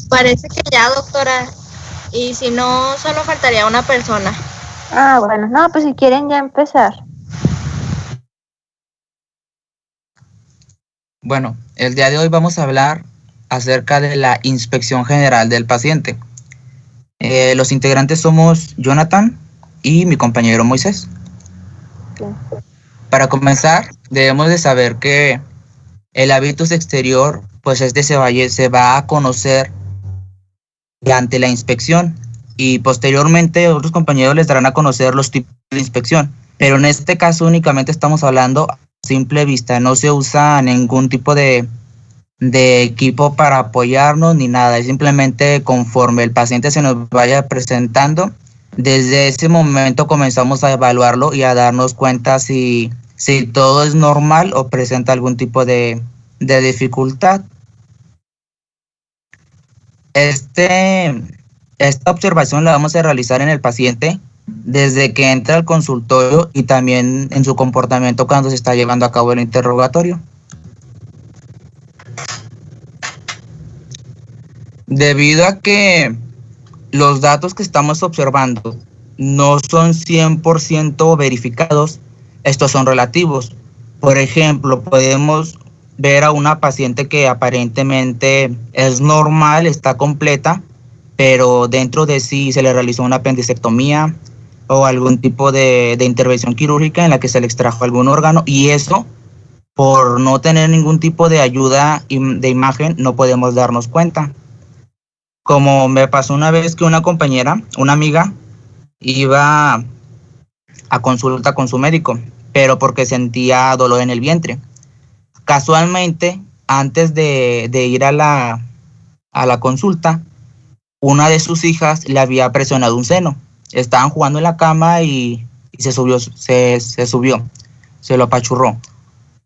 Parece que ya, doctora. Y si no, solo faltaría una persona. Ah, bueno, no, pues si quieren ya empezar. Bueno, el día de hoy vamos a hablar acerca de la inspección general del paciente. Los integrantes somos Jonathan y mi compañero Moisés. Sí. Para comenzar, debemos de saber que el hábitus exterior, pues se va a conocer ante la inspección y posteriormente otros compañeros les darán a conocer los tipos de inspección. Pero en este caso únicamente estamos hablando a simple vista, no se usa ningún tipo de equipo para apoyarnos ni nada, es simplemente conforme el paciente se nos vaya presentando, desde ese momento comenzamos a evaluarlo y a darnos cuenta si todo es normal o presenta algún tipo de dificultad. Esta observación la vamos a realizar en el paciente desde que entra al consultorio y también en su comportamiento cuando se está llevando a cabo el interrogatorio. Debido a que los datos que estamos observando no son 100% verificados, estos son relativos. Por ejemplo, podemos ver a una paciente que aparentemente es normal, está completa, pero dentro de sí se le realizó una apendicectomía o algún tipo de intervención quirúrgica en la que se le extrajo algún órgano, y eso, por no tener ningún tipo de ayuda de imagen, no podemos darnos cuenta. Como me pasó una vez que una compañera, una amiga, iba a consulta con su médico, pero porque sentía dolor en el vientre. Casualmente, antes de ir a la consulta, una de sus hijas le había presionado un seno. Estaban jugando en la cama y se subió, se lo apachurró.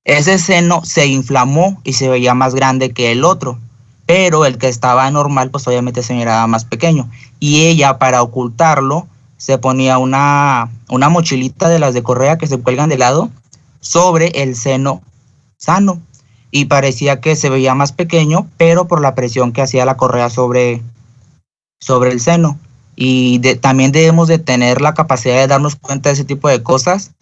Ese seno se inflamó y se veía más grande que el otro, pero el que estaba normal pues obviamente se miraba más pequeño, y ella, para ocultarlo, se ponía una mochilita de las de correa que se cuelgan de lado sobre el seno sano, y parecía que se veía más pequeño, pero por la presión que hacía la correa sobre el seno. Y también debemos de tener la capacidad de darnos cuenta de ese tipo de cosas,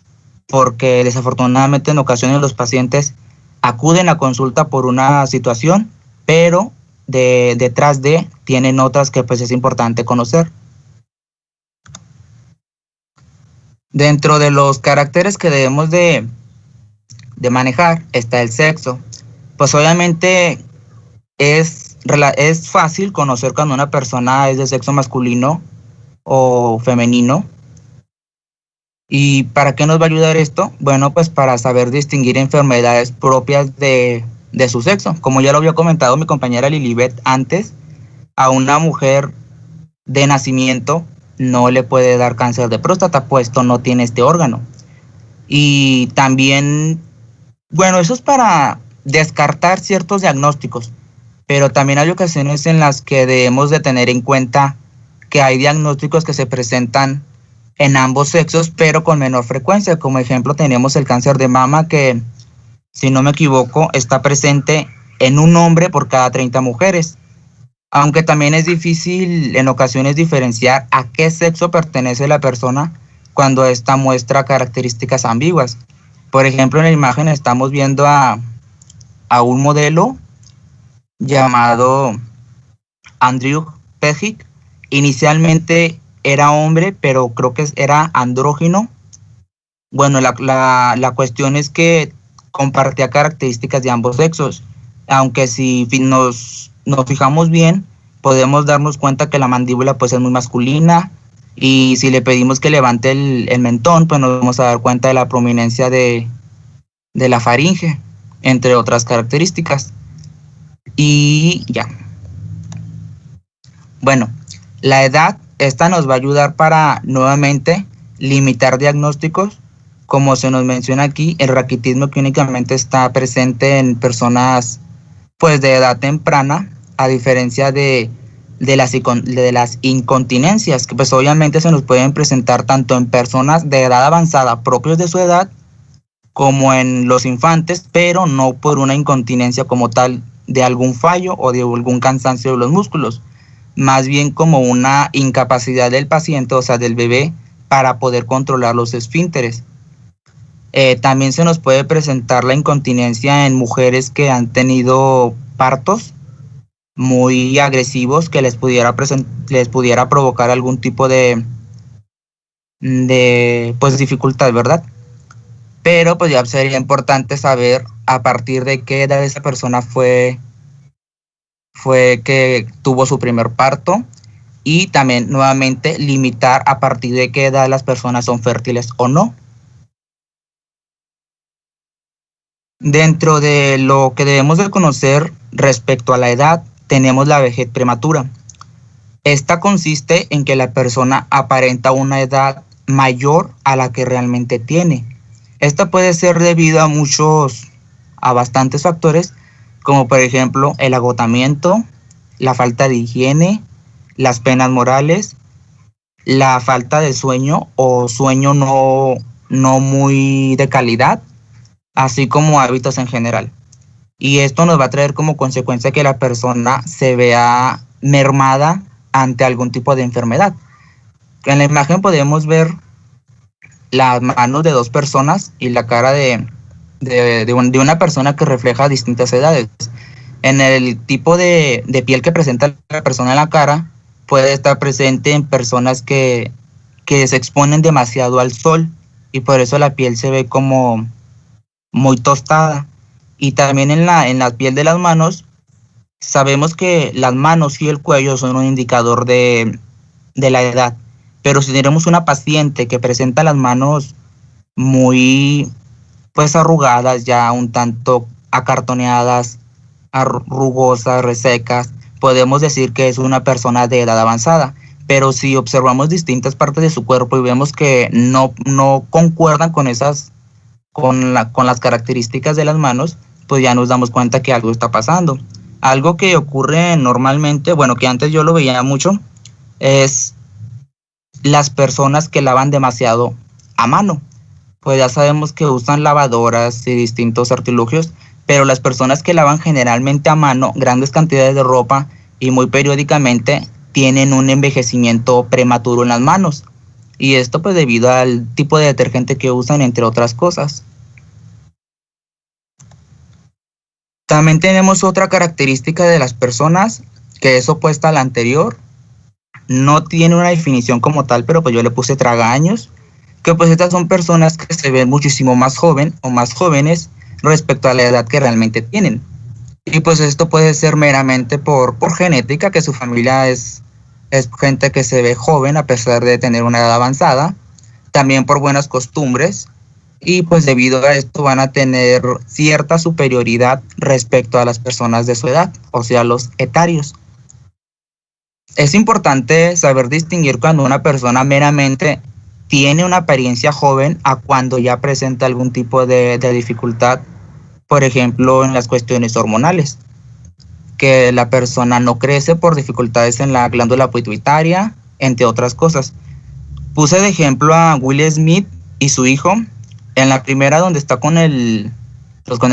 porque desafortunadamente en ocasiones los pacientes acuden a consulta por una situación, pero detrás de tienen otras que pues es importante conocer. Dentro de los caracteres que debemos de manejar está el sexo. Pues obviamente es fácil conocer cuando una persona es de sexo masculino o femenino. ¿Y para qué nos va a ayudar esto? Bueno, pues para saber distinguir enfermedades propias de su sexo. Como ya lo había comentado mi compañera Lilibet antes, a una mujer de nacimiento no le puede dar cáncer de próstata, puesto no tiene este órgano. Y también, bueno, eso es para descartar ciertos diagnósticos, pero también hay ocasiones en las que debemos de tener en cuenta que hay diagnósticos que se presentan en ambos sexos, pero con menor frecuencia. Como ejemplo tenemos el cáncer de mama, que, si no me equivoco, está presente en un hombre por cada 30 mujeres. Aunque también es difícil en ocasiones diferenciar a qué sexo pertenece la persona cuando ésta muestra características ambiguas. Por ejemplo, en la imagen estamos viendo a un modelo llamado Andrew Pejic. Inicialmente era hombre, pero creo que era andrógino. Bueno, la cuestión es que compartía características de ambos sexos, aunque si nos fijamos bien, podemos darnos cuenta que la mandíbula pues es muy masculina, y si le pedimos que levante el mentón, pues nos vamos a dar cuenta de la prominencia de la faringe, entre otras características. Y ya. Bueno, la edad, esta nos va a ayudar para nuevamente limitar diagnósticos. Como se nos menciona aquí, el raquitismo que únicamente está presente en personas pues de edad temprana, a diferencia de las incontinencias, que pues obviamente se nos pueden presentar tanto en personas de edad avanzada propios de su edad, como en los infantes, pero no por una incontinencia como tal de algún fallo o de algún cansancio de los músculos, más bien como una incapacidad del paciente, o sea, del bebé, para poder controlar los esfínteres. También se nos puede presentar la incontinencia en mujeres que han tenido partos muy agresivos que les pudiera provocar algún tipo de pues dificultad, ¿verdad? Pero pues ya sería importante saber a partir de qué edad esa persona fue que tuvo su primer parto, y también nuevamente limitar a partir de qué edad las personas son fértiles o no. Dentro de lo que debemos de conocer respecto a la edad, tenemos la vejez prematura. Esta consiste en que la persona aparenta una edad mayor a la que realmente tiene. Esta puede ser debido a bastantes factores, como por ejemplo el agotamiento, la falta de higiene, las penas morales, la falta de sueño o sueño no muy de calidad, así como hábitos en general. Y esto nos va a traer como consecuencia que la persona se vea mermada ante algún tipo de enfermedad. En la imagen podemos ver las manos de dos personas y la cara de una persona que refleja distintas edades. En el tipo de piel que presenta la persona en la cara, puede estar presente en personas que se exponen demasiado al sol, y por eso la piel se ve como muy tostada. Y también en la piel de las manos, sabemos que las manos y el cuello son un indicador de la edad. Pero si tenemos una paciente que presenta las manos muy pues arrugadas, ya un tanto acartoneadas, rugosas, resecas, podemos decir que es una persona de edad avanzada. Pero si observamos distintas partes de su cuerpo y vemos que no concuerdan con las características de las manos, pues ya nos damos cuenta que algo está pasando. Algo que ocurre normalmente, bueno, que antes yo lo veía mucho, es las personas que lavan demasiado a mano. Pues ya sabemos que usan lavadoras y distintos artilugios, pero las personas que lavan generalmente a mano grandes cantidades de ropa y muy periódicamente tienen un envejecimiento prematuro en las manos. Y esto pues debido al tipo de detergente que usan, entre otras cosas. También tenemos otra característica de las personas que es opuesta a la anterior. No tiene una definición como tal, pero pues yo le puse tragaños, que pues estas son personas que se ven muchísimo más joven o más jóvenes respecto a la edad que realmente tienen. Y pues esto puede ser meramente por genética, que su familia es gente que se ve joven a pesar de tener una edad avanzada, también por buenas costumbres, y pues debido a esto van a tener cierta superioridad respecto a las personas de su edad, o sea, los etarios. Es importante saber distinguir cuando una persona meramente tiene una apariencia joven a cuando ya presenta algún tipo de dificultad, por ejemplo, en las cuestiones hormonales, que la persona no crece por dificultades en la glándula pituitaria, entre otras cosas. Puse de ejemplo a Will Smith y su hijo. En la primera, donde está con el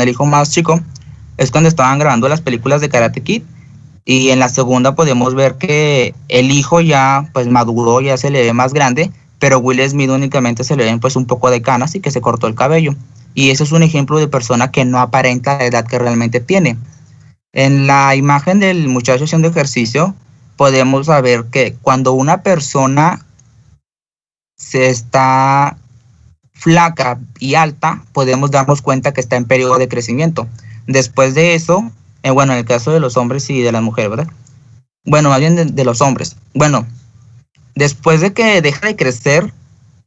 hijo más chico, es cuando estaban grabando las películas de Karate Kid. Y en la segunda podemos ver que el hijo ya pues maduró, ya se le ve más grande, pero Will Smith únicamente se le ven pues un poco de canas y que se cortó el cabello. Y eso es un ejemplo de persona que no aparenta la edad que realmente tiene. En la imagen del muchacho haciendo ejercicio, podemos saber que cuando una persona se está flaca y alta, podemos darnos cuenta que está en periodo de crecimiento. Después de eso, bueno, en el caso de los hombres y de las mujeres, ¿verdad? Bueno, más bien de los hombres. Bueno, después de que deja de crecer,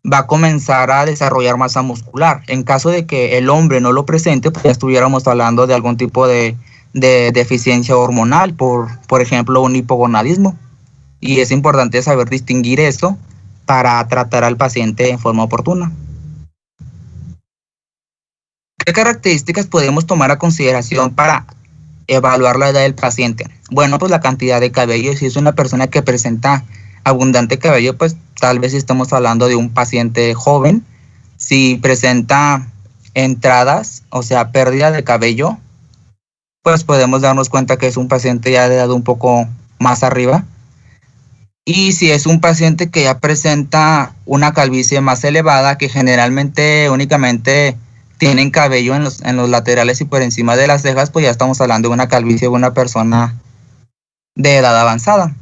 va a comenzar a desarrollar masa muscular. En caso de que el hombre no lo presente, pues ya estuviéramos hablando de algún tipo de deficiencia hormonal, por ejemplo, un hipogonadismo. Y es importante saber distinguir eso para tratar al paciente en forma oportuna. ¿Qué características podemos tomar a consideración para evaluar la edad del paciente? Bueno, pues la cantidad de cabello. Si es una persona que presenta abundante cabello, pues tal vez estamos hablando de un paciente joven. Si presenta entradas, o sea, pérdida de cabello, pues podemos darnos cuenta que es un paciente ya de edad un poco más arriba. Y si es un paciente que ya presenta una calvicie más elevada, que generalmente únicamente tienen cabello en los laterales y por encima de las cejas, pues ya estamos hablando de una calvicie de una persona de edad avanzada.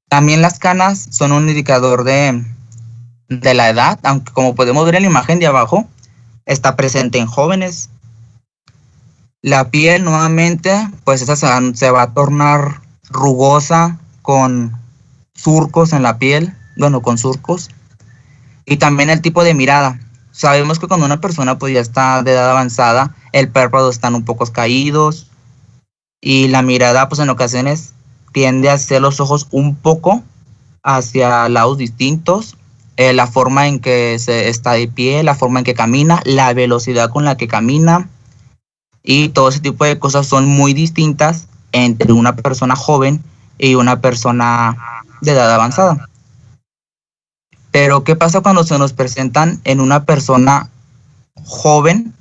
También las canas son un indicador de la edad, aunque como podemos ver en la imagen de abajo, está presente en jóvenes. La piel nuevamente, pues esa se va a tornar rugosa con surcos en la piel, bueno, con surcos. Y también el tipo de mirada. Sabemos que cuando una persona pues ya está de edad avanzada, el párpado están un poco caídos y la mirada pues en ocasiones tiende a hacer los ojos un poco hacia lados distintos, la forma en que se está de pie, la forma en que camina, la velocidad con la que camina y todo ese tipo de cosas son muy distintas entre una persona joven y una persona de edad avanzada. Pero ¿qué pasa cuando se nos presentan en una persona joven?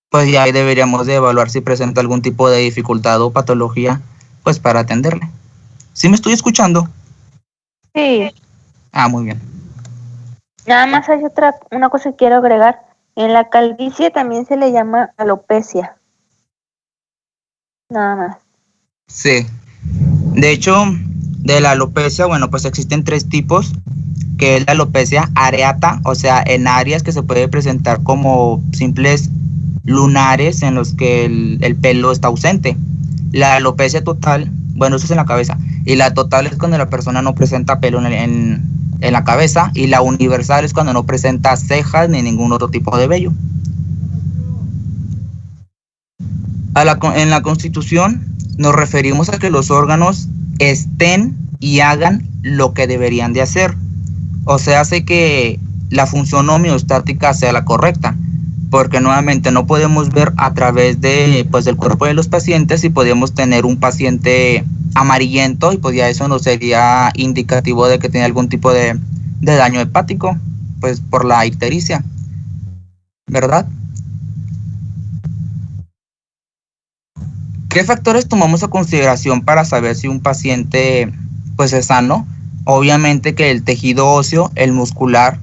Pues ya ahí deberíamos de evaluar si presenta algún tipo de dificultad o patología, pues para atenderle. ¿Sí me estoy escuchando? Sí. Ah, muy bien. Nada más hay una cosa que quiero agregar. En la calvicie también se le llama alopecia. Nada más. Sí. De hecho, de la alopecia, bueno, pues existen 3 tipos, que es la alopecia areata, o sea, en áreas que se puede presentar como simples lunares en los que el pelo está ausente. La alopecia total, bueno, eso es en la cabeza, y la total es cuando la persona no presenta pelo en la cabeza, y la universal es cuando no presenta cejas ni ningún otro tipo de vello. En la Constitución nos referimos a que los órganos estén y hagan lo que deberían de hacer. O sea, hace que la función homeostática sea la correcta, porque nuevamente no podemos ver a través de, pues, del cuerpo de los pacientes y podemos tener un paciente amarillento y pues ya eso no sería indicativo de que tiene algún tipo de daño hepático, pues por la ictericia, ¿verdad? ¿Qué factores tomamos a consideración para saber si un paciente pues es sano? Obviamente que el tejido óseo, el muscular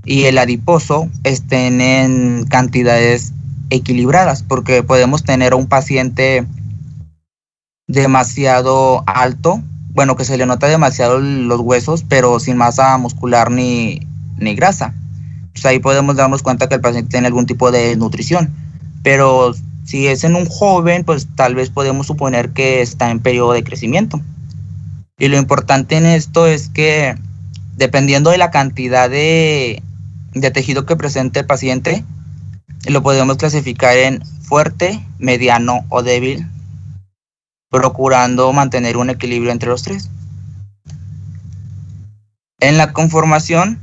y el adiposo estén en cantidades equilibradas, porque podemos tener a un paciente demasiado alto, bueno, que se le nota demasiado los huesos, pero sin masa muscular ni grasa. Pues ahí podemos darnos cuenta que el paciente tiene algún tipo de nutrición, pero si es en un joven, pues tal vez podemos suponer que está en periodo de crecimiento. Y lo importante en esto es que dependiendo de la cantidad de tejido que presente el paciente, lo podemos clasificar en fuerte, mediano o débil, procurando mantener un equilibrio entre los 3. En la conformación,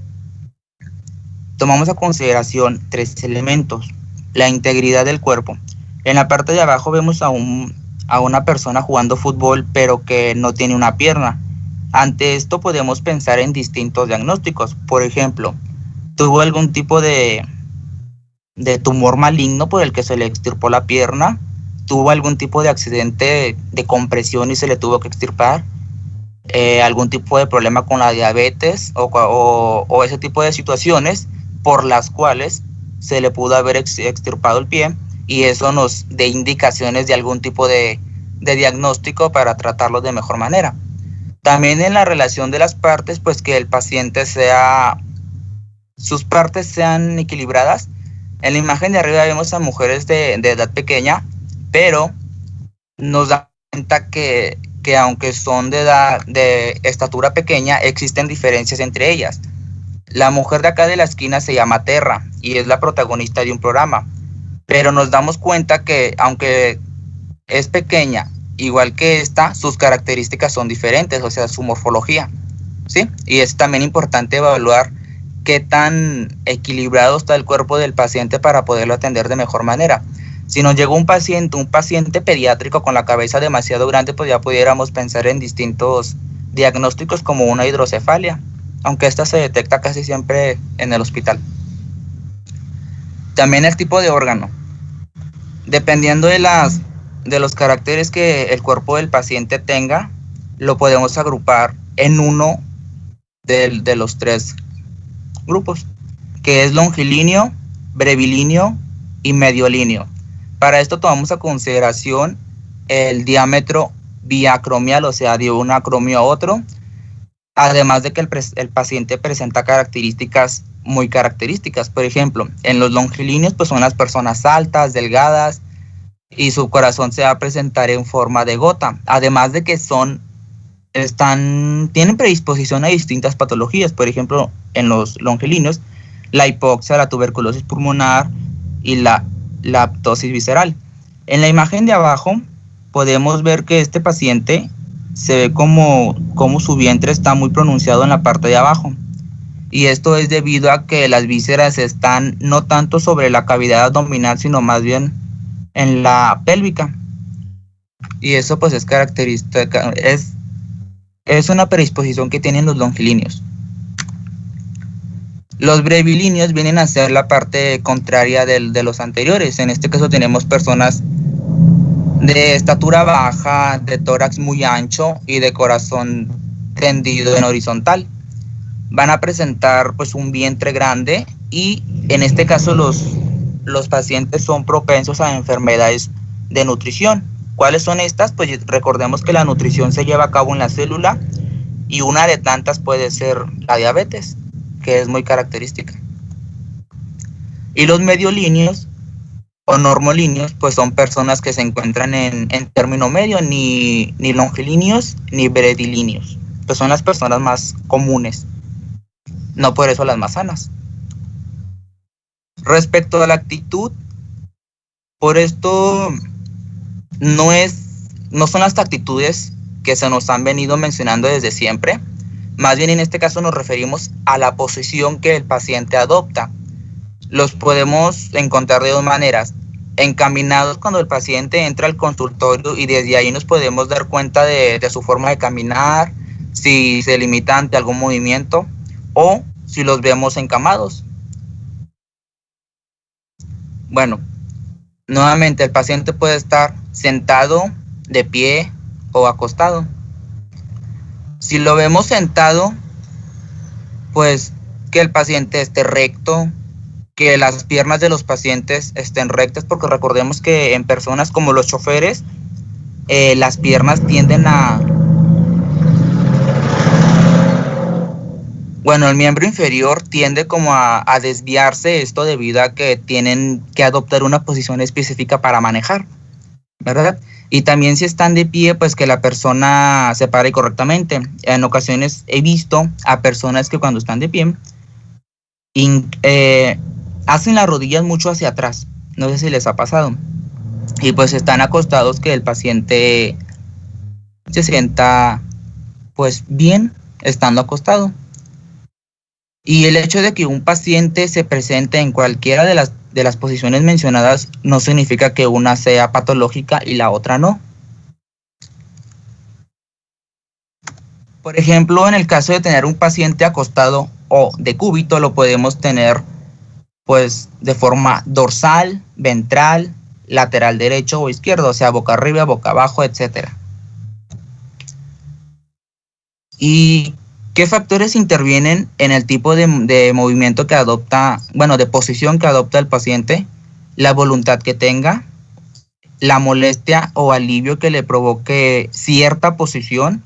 tomamos a consideración 3 elementos. La integridad del cuerpo. En la parte de abajo vemos a una persona jugando fútbol, pero que no tiene una pierna. Ante esto podemos pensar en distintos diagnósticos. Por ejemplo, tuvo algún tipo de tumor maligno por el que se le extirpó la pierna, tuvo algún tipo de accidente de compresión y se le tuvo que extirpar, algún tipo de problema con la diabetes o ese tipo de situaciones por las cuales se le pudo haber extirpado el pie y eso nos dé indicaciones de algún tipo de diagnóstico para tratarlo de mejor manera. También en la relación de las partes, pues que el paciente sus partes sean equilibradas. En la imagen de arriba vemos a mujeres de edad pequeña, pero nos da cuenta que aunque son de estatura pequeña, existen diferencias entre ellas. La mujer de acá de la esquina se llama Terra y es la protagonista de un programa, pero nos damos cuenta que aunque es pequeña, igual que esta, sus características son diferentes, o sea, su morfología, ¿sí? Y es también importante evaluar qué tan equilibrado está el cuerpo del paciente para poderlo atender de mejor manera. Si nos llegó un paciente pediátrico con la cabeza demasiado grande, pues ya pudiéramos pensar en distintos diagnósticos como una hidrocefalia, aunque esta se detecta casi siempre en el hospital. También el tipo de órgano. Dependiendo de los caracteres que el cuerpo del paciente tenga, lo podemos agrupar en uno de los tres grupos, que es longilíneo, brevilíneo y mediolíneo. Para esto tomamos a consideración el diámetro biacromial, o sea, de un acromio a otro, además de que el paciente presenta características muy características. Por ejemplo, en los longilíneos pues son las personas altas, delgadas, y su corazón se va a presentar en forma de gota, además de que tienen predisposición a distintas patologías. Por ejemplo, en los longilíneos, la hipoxia, la tuberculosis pulmonar y la ptosis visceral. En la imagen de abajo podemos ver que este paciente se ve como su vientre está muy pronunciado en la parte de abajo. Y esto es debido a que las vísceras están no tanto sobre la cavidad abdominal, sino más bien en la pélvica. Y eso pues es característica, es una predisposición que tienen los longilíneos. Los brevilíneos vienen a ser la parte contraria de los anteriores. En este caso tenemos personas de estatura baja, de tórax muy ancho y de corazón tendido en horizontal. Van a presentar pues un vientre grande y en este caso los pacientes son propensos a enfermedades de nutrición. ¿Cuáles son estas? Pues recordemos que la nutrición se lleva a cabo en la célula y una de tantas puede ser la diabetes, que es muy característica. Y los mediolíneos o normolíneos pues son personas que se encuentran en término medio, ni longilíneos ni brevilíneos, pues son las personas más comunes, no por eso las más sanas. Respecto a la actitud, por esto no son las actitudes que se nos han venido mencionando desde siempre, más bien en este caso nos referimos a la posición que el paciente adopta. Los podemos encontrar de dos maneras: encaminados, cuando el paciente entra al consultorio y desde ahí nos podemos dar cuenta de su forma de caminar, si se limita ante algún movimiento, o si los vemos encamados. Bueno, nuevamente el paciente puede estar sentado, de pie o acostado. Si lo vemos sentado, pues que el paciente esté recto, que las piernas de los pacientes estén rectas, porque recordemos que en personas como los choferes, las piernas tienden el miembro inferior tiende como a desviarse, esto debido a que tienen que adoptar una posición específica para manejar, ¿verdad? Y también si están de pie, pues que la persona se pare correctamente. En ocasiones he visto a personas que cuando están de pie hacen las rodillas mucho hacia atrás, no sé si les ha pasado, y pues están acostados, que el paciente se sienta pues bien estando acostado. Y el hecho de que un paciente se presente en cualquiera de las posiciones mencionadas no significa que una sea patológica y la otra no. Por ejemplo, en el caso de tener un paciente acostado o de cúbito, lo podemos tener pues de forma dorsal, ventral, lateral derecho o izquierdo, o sea, boca arriba, boca abajo, etcétera. ¿Y qué factores intervienen en el tipo de movimiento que adopta, de posición que adopta el paciente? La voluntad que tenga, la molestia o alivio que le provoque cierta posición.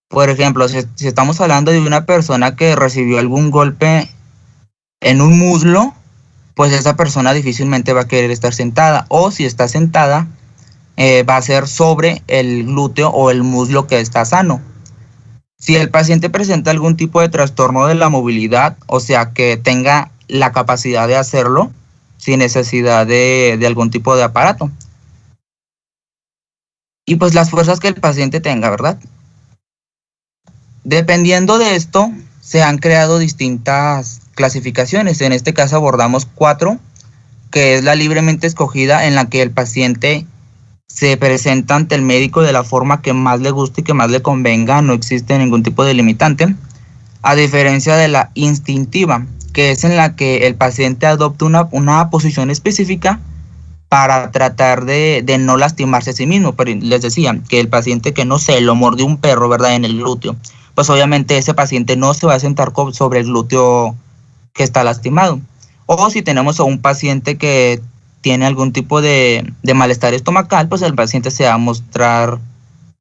Por ejemplo, si estamos hablando de una persona que recibió algún golpe en un muslo, pues esa persona difícilmente va a querer estar sentada, o si está sentada, va a ser sobre el glúteo o el muslo que está sano. Si el paciente presenta algún tipo de trastorno de la movilidad, o sea que tenga la capacidad de hacerlo sin necesidad de algún tipo de aparato. Y pues las fuerzas que el paciente tenga, ¿verdad? Dependiendo de esto, se han creado distintas clasificaciones. En este caso abordamos 4, que es la libremente escogida, en la que el paciente se presenta ante el médico de la forma que más le guste y que más le convenga, no existe ningún tipo de limitante, a diferencia de la instintiva, que es en la que el paciente adopta una posición específica para tratar de no lastimarse a sí mismo. Pero les decía que el paciente que, no sé, lo mordió un perro, ¿verdad?, en el glúteo, pues obviamente ese paciente no se va a sentar sobre el glúteo que está lastimado. O si tenemos a un paciente que tiene algún tipo de malestar estomacal, pues el paciente se va a mostrar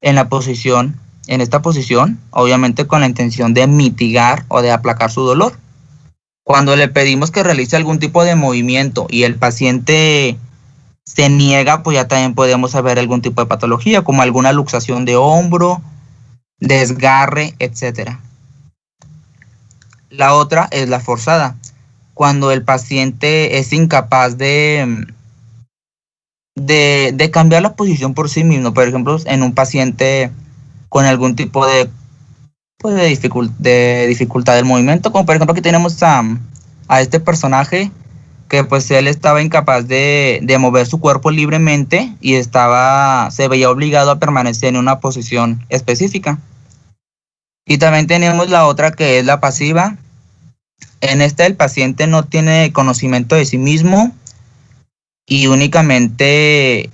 en esta posición, obviamente con la intención de mitigar o de aplacar su dolor. Cuando le pedimos que realice algún tipo de movimiento y el paciente se niega, pues ya también podemos saber algún tipo de patología, como alguna luxación de hombro, desgarre, etc. La otra es la forzada, cuando el paciente es incapaz de cambiar la posición por sí mismo. Por ejemplo, en un paciente con algún tipo de, pues, de dificultad del movimiento, como por ejemplo aquí tenemos a este personaje que pues él estaba incapaz de mover su cuerpo libremente y se veía obligado a permanecer en una posición específica. Y también tenemos la otra que es la pasiva. En esta el paciente no tiene conocimiento de sí mismo y únicamente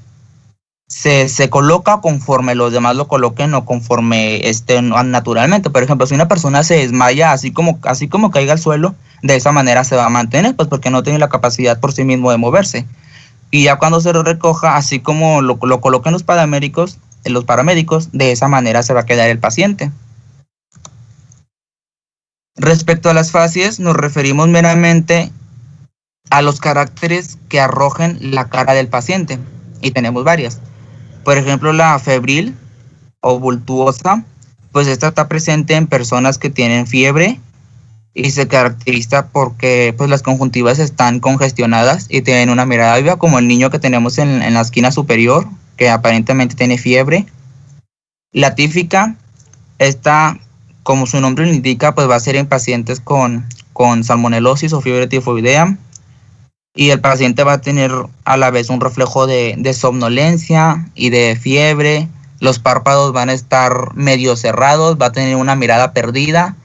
se coloca conforme los demás lo coloquen o conforme estén naturalmente. Por ejemplo, si una persona se desmaya así como caiga al suelo, de esa manera se va a mantener, pues porque no tiene la capacidad por sí mismo de moverse. Y ya cuando se lo recoja, así como lo coloquen los paramédicos, de esa manera se va a quedar el paciente. Respecto a las facies, nos referimos meramente a los caracteres que arrojen la cara del paciente, y tenemos varias. Por ejemplo, la febril o bultuosa, pues esta está presente en personas que tienen fiebre y se caracteriza porque pues las conjuntivas están congestionadas y tienen una mirada viva, como el niño que tenemos en la esquina superior, que aparentemente tiene fiebre. La tífica, esta, como su nombre lo indica, pues va a ser en pacientes con salmonelosis o fiebre tifoidea, y el paciente va a tener a la vez un reflejo de somnolencia y de fiebre. Los párpados van a estar medio cerrados, va a tener una mirada perdida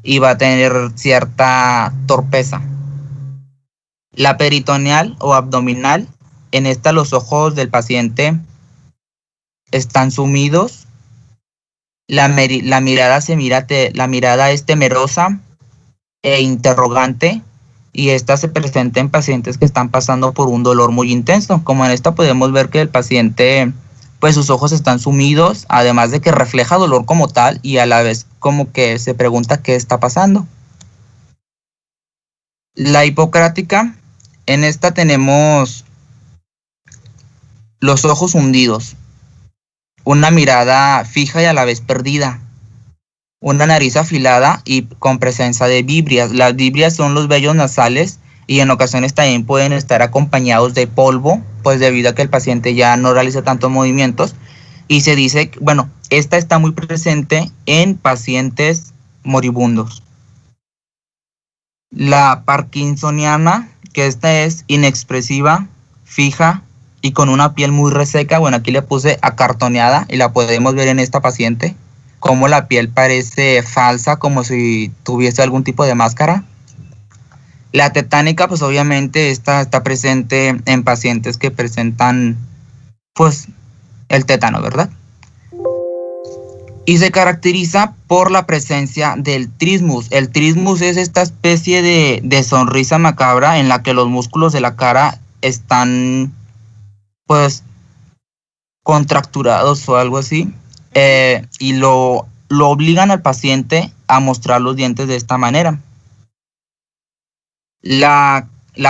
y va a tener cierta torpeza. La peritoneal o abdominal, en esta los ojos del paciente están sumidos, la mirada la mirada es temerosa e interrogante, y esta se presenta en pacientes que están pasando por un dolor muy intenso. Como en esta podemos ver que el paciente, pues sus ojos están sumidos, además de que refleja dolor como tal y a la vez como que se pregunta qué está pasando. La hipocrática, en esta tenemos los ojos hundidos, una mirada fija y a la vez perdida, una nariz afilada y con presencia de vibrias. Las vibrias son los vellos nasales y en ocasiones también pueden estar acompañados de polvo, pues debido a que el paciente ya no realiza tantos movimientos. Y se dice, bueno, esta está muy presente en pacientes moribundos. La parkinsoniana, que esta es inexpresiva, fija y con una piel muy reseca. Bueno, aquí le puse acartoneada y la podemos ver en esta paciente, como la piel parece falsa, como si tuviese algún tipo de máscara. La tetánica, pues obviamente está presente en pacientes que presentan, pues, el tétano, ¿verdad? Y se caracteriza por la presencia del trismus. El trismus es esta especie de sonrisa macabra en la que los músculos de la cara están, pues, contracturados o algo así, y lo obligan al paciente a mostrar los dientes de esta manera. La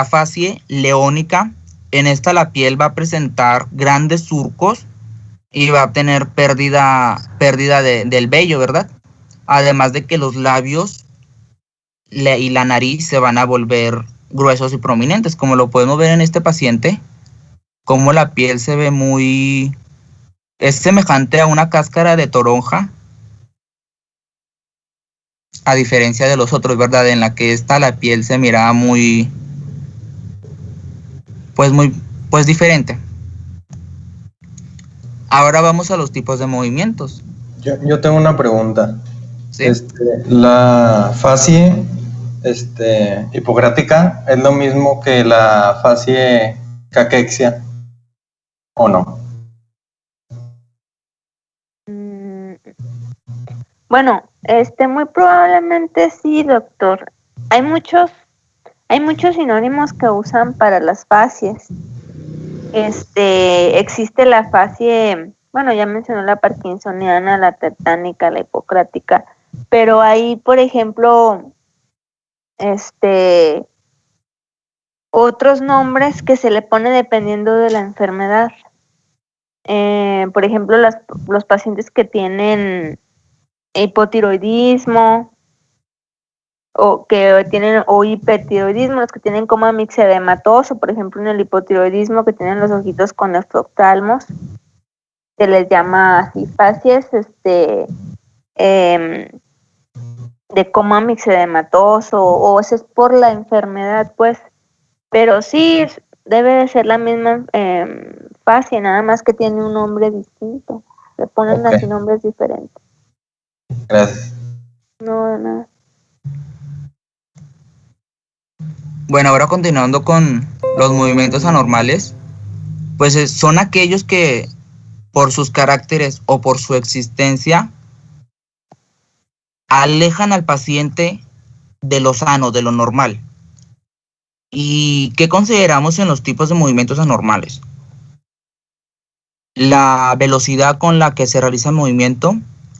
facie leónica, en esta la piel va a presentar grandes surcos y va a tener pérdida del vello, ¿verdad? Además de que los labios y la nariz se van a volver gruesos y prominentes, como lo podemos ver en este paciente, como la piel se ve es semejante a una cáscara de toronja, a diferencia de los otros, ¿verdad? En la que la piel se mira muy diferente. Ahora vamos a los tipos de movimientos. Yo tengo una pregunta. ¿Sí? La facie hipocrática es lo mismo que la facie caquexia, ¿o no? Bueno, Muy probablemente sí, doctor. Hay muchos sinónimos que usan para las fascias. Existe la fascie, bueno, ya mencionó la parkinsoniana, la tetánica, la hipocrática, pero hay, por ejemplo, otros nombres que se le pone dependiendo de la enfermedad. Por ejemplo, los pacientes que tienen hipotiroidismo o que tienen hipertiroidismo, los que tienen coma mixedematoso, por ejemplo, en el hipotiroidismo que tienen los ojitos con nefroftalmos, se les llama así fascies de coma mixedematoso, o eso es por la enfermedad, pues, pero sí debe de ser la misma fascia, nada más que tiene un nombre distinto, le ponen así nombres diferentes. Gracias. No, nada. Bueno, ahora continuando con los movimientos anormales, pues son aquellos que por sus caracteres o por su existencia alejan al paciente de lo sano, de lo normal. ¿Y qué consideramos en los tipos de movimientos anormales? La velocidad con la que se realiza el movimiento,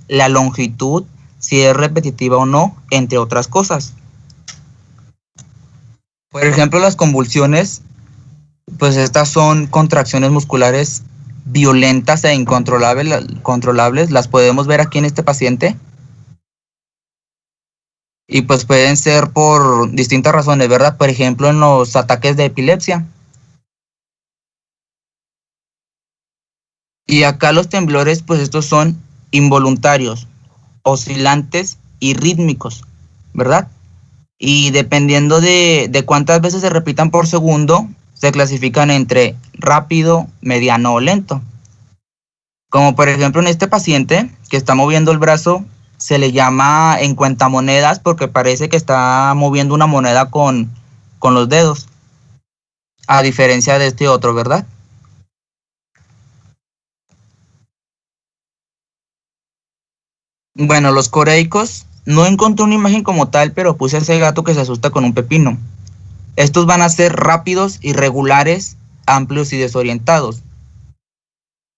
la longitud, si es repetitiva o no, entre otras cosas. Por ejemplo, las convulsiones, pues estas son contracciones musculares violentas e incontrolables, las podemos ver aquí en este paciente. Y pues pueden ser por distintas razones, ¿verdad? Por ejemplo, en los ataques de epilepsia. Y acá los temblores, pues estos son involuntarios, oscilantes y rítmicos, ¿verdad? Y dependiendo de cuántas veces se repitan por segundo, se clasifican entre rápido, mediano o lento. Como por ejemplo en este paciente que está moviendo el brazo, se le llama en cuentamonedas porque parece que está moviendo una moneda con los dedos, a diferencia de este otro, ¿verdad? Bueno, los coreicos, no encontré una imagen como tal, pero puse ese gato que se asusta con un pepino. Estos van a ser rápidos, irregulares, amplios y desorientados.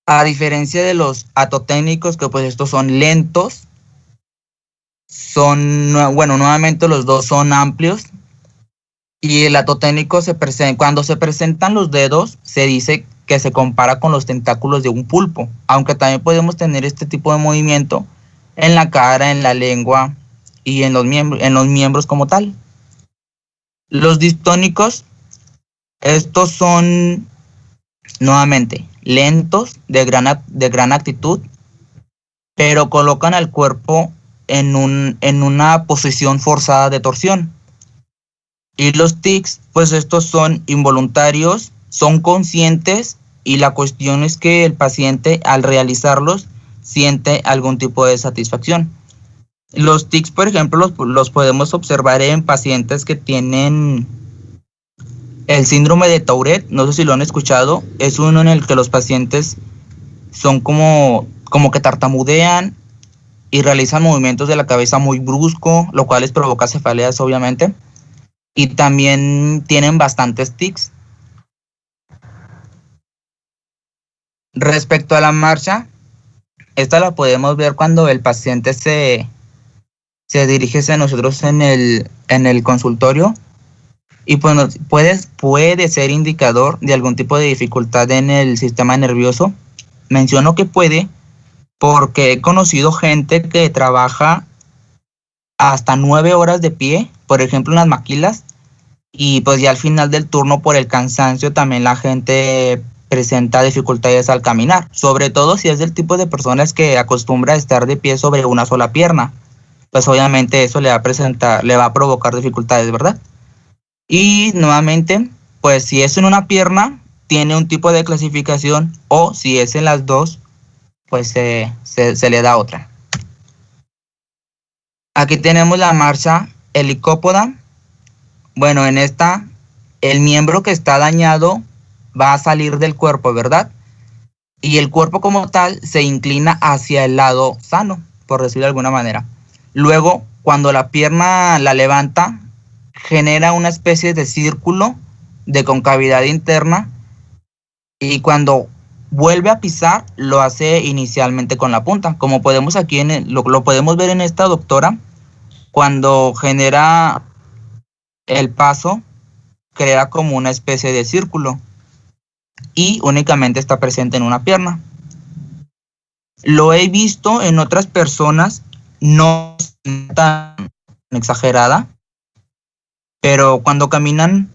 A diferencia de los atotécnicos, que pues estos son lentos, nuevamente los dos son amplios. Y el atotécnico cuando se presentan los dedos, se dice que se compara con los tentáculos de un pulpo, aunque también podemos tener este tipo de movimiento en la cara, en la lengua y en los miembros como tal. Los distónicos, estos son nuevamente lentos, de gran actitud, pero colocan al cuerpo en una posición forzada de torsión. Y los tics, pues estos son involuntarios, son conscientes, y la cuestión es que el paciente al realizarlos siente algún tipo de satisfacción. Los tics, por ejemplo, los podemos observar en pacientes que tienen el síndrome de Tourette, no sé si lo han escuchado, es uno en el que los pacientes son como que tartamudean y realizan movimientos de la cabeza muy brusco, lo cual les provoca cefaleas, obviamente. Y también tienen bastantes tics. Respecto a la marcha, esta la podemos ver cuando el paciente se dirige hacia nosotros en el consultorio, y pues puede ser indicador de algún tipo de dificultad en el sistema nervioso. Menciono que puede porque he conocido gente que trabaja hasta 9 horas de pie, por ejemplo en las maquilas, y pues ya al final del turno, por el cansancio, también la gente presenta dificultades al caminar, sobre todo si es del tipo de personas que acostumbra a estar de pie sobre una sola pierna, pues obviamente eso le va a provocar dificultades, ¿verdad? Y nuevamente, pues si es en una pierna, tiene un tipo de clasificación, o si es en las dos, pues se le da otra. Aquí tenemos la marcha helicópoda. Bueno, en esta, el miembro que está dañado va a salir del cuerpo, ¿verdad? Y el cuerpo como tal se inclina hacia el lado sano, por decirlo de alguna manera. Luego, cuando la pierna la levanta, genera una especie de círculo de concavidad interna, y cuando vuelve a pisar, lo hace inicialmente con la punta. Como podemos aquí lo podemos ver en esta doctora, cuando genera el paso, crea como una especie de círculo y únicamente está presente en una pierna. Lo he visto en otras personas, no tan exagerada, pero cuando caminan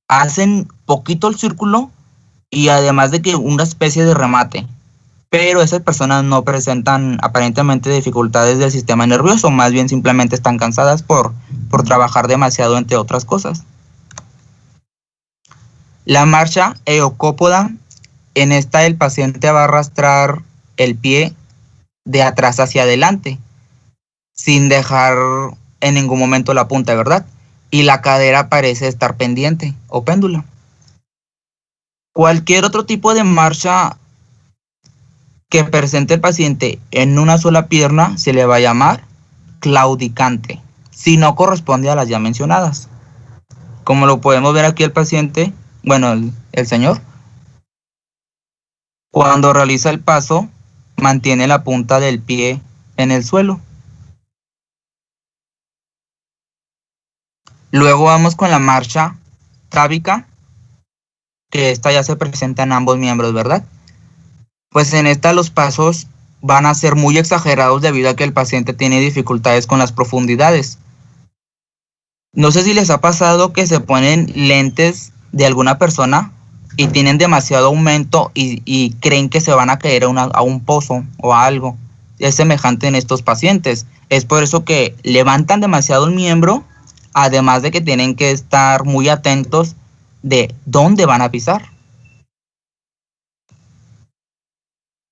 hacen poquito el círculo y además de que una especie de remate. Pero esas personas no presentan aparentemente dificultades del sistema nervioso, más bien simplemente están cansadas por trabajar demasiado, entre otras cosas. La marcha eocópoda, en esta el paciente va a arrastrar el pie de atrás hacia adelante, sin dejar en ningún momento la punta, ¿verdad? Y la cadera parece estar pendiente o péndula. Cualquier otro tipo de marcha que presente el paciente en una sola pierna se le va a llamar claudicante, si no corresponde a las ya mencionadas. Como lo podemos ver aquí el paciente, bueno, el señor, cuando realiza el paso, mantiene la punta del pie en el suelo. Luego vamos con la marcha tábica, que esta ya se presenta en ambos miembros, ¿verdad? Pues en esta los pasos van a ser muy exagerados debido a que el paciente tiene dificultades con las profundidades. No sé si les ha pasado que se ponen lentes de alguna persona y tienen demasiado aumento y creen que se van a caer a un pozo o a algo. Es semejante en estos pacientes. Es por eso que levantan demasiado el miembro, además de que tienen que estar muy atentos de dónde van a pisar.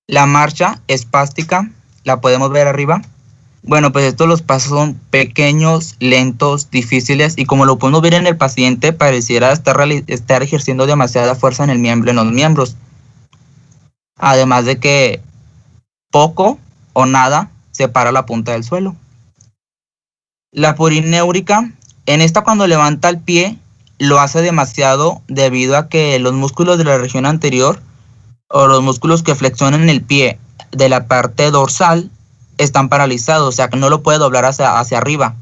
La marcha espástica, la podemos ver arriba. Bueno, pues estos los pasos son pequeños, lentos, difíciles, y como lo podemos ver en el paciente, pareciera estar ejerciendo demasiada fuerza en el miembro, en los miembros. Además de que poco o nada separa la punta del suelo. La porinéurica, en esta cuando levanta el pie, lo hace demasiado debido a que los músculos de la región anterior o los músculos que flexionan el pie de la parte dorsal están paralizados, o sea que no lo puede doblar hacia arriba.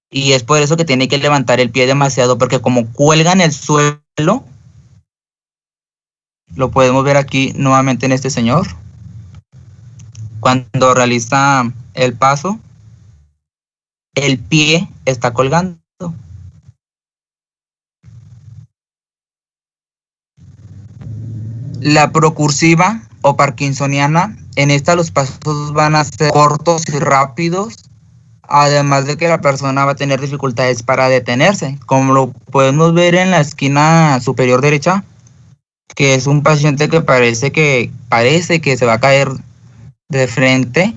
Y es por eso que tiene que levantar el pie demasiado, porque como cuelga en el suelo, lo podemos ver aquí nuevamente en este señor. Cuando realiza el paso, el pie está colgando. La procursiva o parkinsoniana, en esta los pasos van a ser cortos y rápidos, además de que la persona va a tener dificultades para detenerse, como lo podemos ver en la esquina superior derecha, que es un paciente que parece que se va a caer de frente.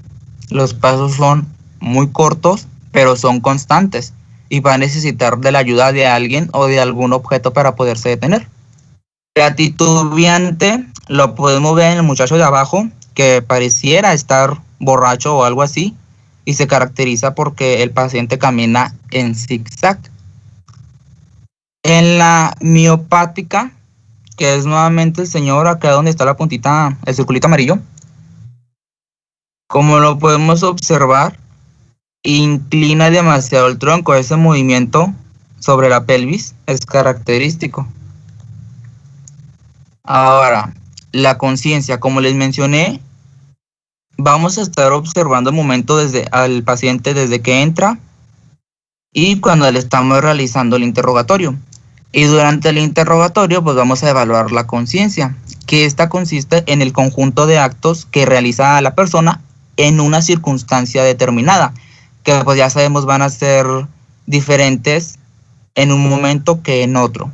Los pasos son muy cortos, pero son constantes y va a necesitar de la ayuda de alguien o de algún objeto para poderse detener. La titubeante lo podemos ver en el muchacho de abajo, que pareciera estar borracho o algo así, y se caracteriza porque el paciente camina en zigzag. En la miopática, que es nuevamente el señor acá donde está la puntita, el circulito amarillo, como lo podemos observar, inclina demasiado el tronco. Ese movimiento sobre la pelvis es característico. Ahora, la conciencia, como les mencioné, vamos a estar observando el momento al paciente desde que entra y cuando le estamos realizando el interrogatorio. Y durante el interrogatorio, pues vamos a evaluar la conciencia, que esta consiste en el conjunto de actos que realiza la persona en una circunstancia determinada, que pues ya sabemos van a ser diferentes en un momento que en otro.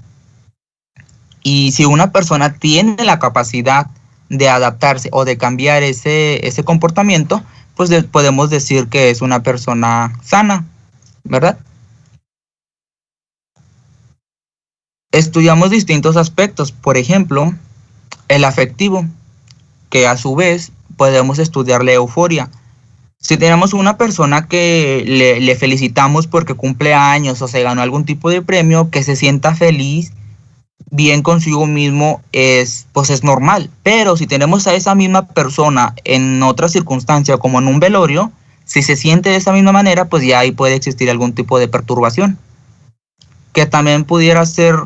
Y si una persona tiene la capacidad de adaptarse o de cambiar ese comportamiento, pues podemos decir que es una persona sana, ¿verdad? Estudiamos distintos aspectos, por ejemplo, el afectivo, que a su vez podemos estudiar la euforia. Si tenemos una persona que le felicitamos porque cumple años o se ganó algún tipo de premio, que se sienta feliz, bien consigo mismo, pues es normal. Pero si tenemos a esa misma persona en otra circunstancia, como en un velorio, si se siente de esa misma manera, pues ya ahí puede existir algún tipo de perturbación, que también pudiera ser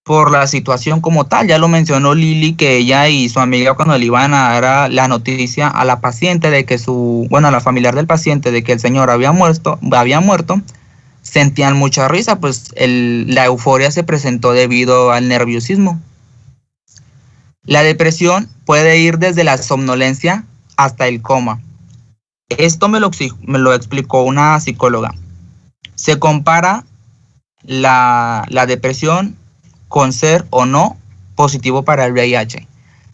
por la situación como tal. Ya lo mencionó Lili, que ella y su amiga, cuando le iban a dar la noticia a la paciente de que a la familiar del paciente, de que el señor había muerto, sentían mucha risa, pues la euforia se presentó debido al nerviosismo. La depresión puede ir desde la somnolencia hasta el coma. Esto me lo explicó una psicóloga. Se compara la depresión con ser o no positivo para el VIH.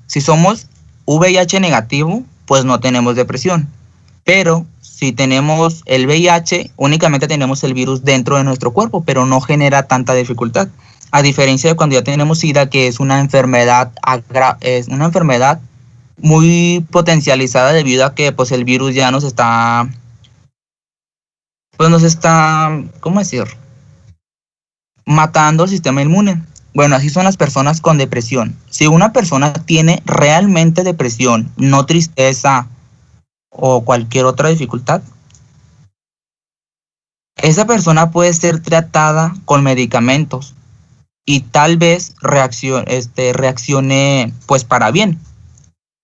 Si somos VIH negativo, pues no tenemos depresión. Pero si tenemos el VIH, únicamente tenemos el virus dentro de nuestro cuerpo, pero no genera tanta dificultad. A diferencia de cuando ya tenemos SIDA, que es una enfermedad muy potencializada debido a que pues el virus ya nos está, ¿cómo decir? Matando el sistema inmune. Bueno, así son las personas con depresión. Si una persona tiene realmente depresión, no tristeza o cualquier otra dificultad, esa persona puede ser tratada con medicamentos y tal vez reaccione pues para bien.